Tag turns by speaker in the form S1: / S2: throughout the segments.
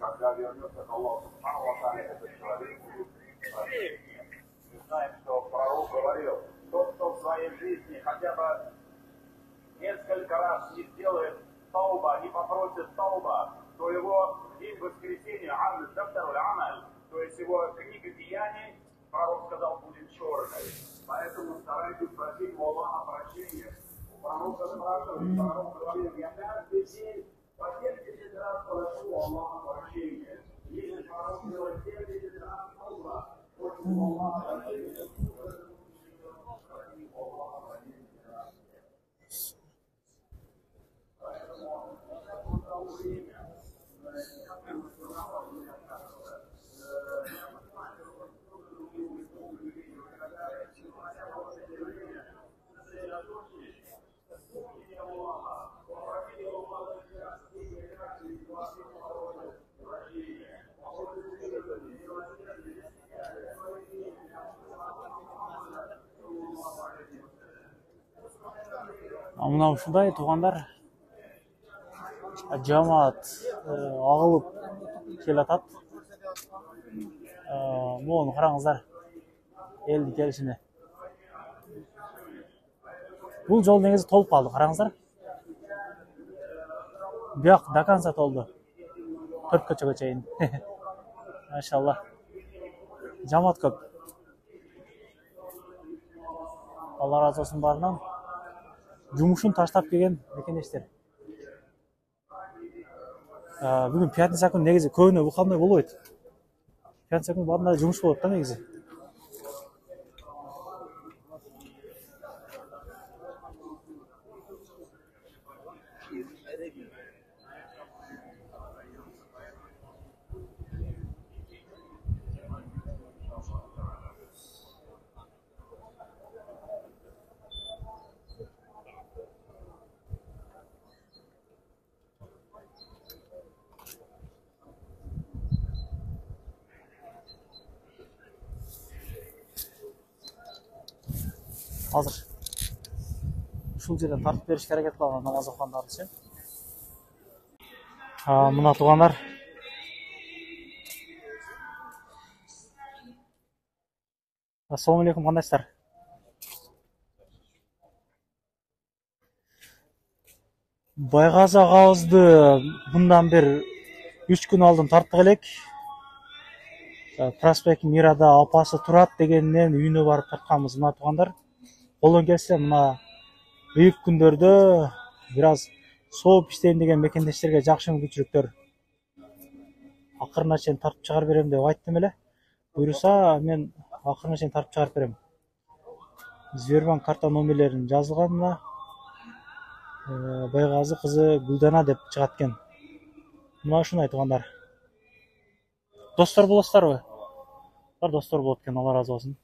S1: когда вернется к Аллаху Субхану ва Тааля, этот человек будет прощен. Мы знаем, что пророк говорил, тот, кто в своей жизни хотя бы несколько раз не сделает тауба, не попросит тауба, то его день воскресенья, то есть его книга деяний, пророк сказал, будет черной. Поэтому старайтесь просить у Аллаха прощения. Пророка спрашивали, пророк говорил, я каждый день по 70 раз прошу у Аллаха прощения. Если пророк делает 70 раз тауба, просит у Аллаха прощения.
S2: Мынау ушундай туугандар, жамаат агылып келатат. Могуну караңыздар, элдин келишине. Бул жол негизи толуп калды, караңыздар. Бияк до конца толду. 4 көчөгө чейин. Машалла. Жамаат көп. Алла разы болсун баарынан. Жумушун таштап келген мекендештер. Бүгүн пятница күнү негизи көбүнө укалмай болбойт. Пятница күнү баарында жумуш болот да негизи. Азыр ушул жерден тартып беришке аракет кылган намаз окугандарды. Мына туугандар. Ассаламу алейкум, кандайсыздар? Байгазы агабызды мындан бир 3 күн алдын тарттык элек. Проспект Мирада апасы турат дегеннен үйүнө барып тартканбыз. Мына туугандар. Колдон келсе мына бүйүк күндөрдө бир аз сооп иштейм деген мекендештерге жакшы мүмкүнчүлүктөр. Акырына чейин тартып чыгарып берем деп айттым эле. Буйруса мен акырына чейин тартып чыгарып берем. Сбербанк карта номерлерин жазылган мына. Байгазы кызы Гүлдана деп чыгат экен. Мына ушуну айтгандар. Достор болосуздарбы? Бар достор болот экен, Алла разы болсун.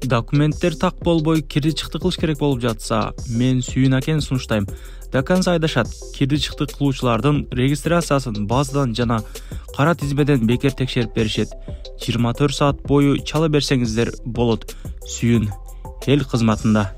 S3: Документтер так болбой кирди чыкты кылыш керек болуп жатса, мен Сүйүн акен сунуштайм. До конца айдашат. Кирди чыкты кылуучулардын регистрациясын базадан жана кара тизмеден бекер текшерип беришет. 24 саат бою чала берсеңиздер болот. Сүйүн эл кызматында.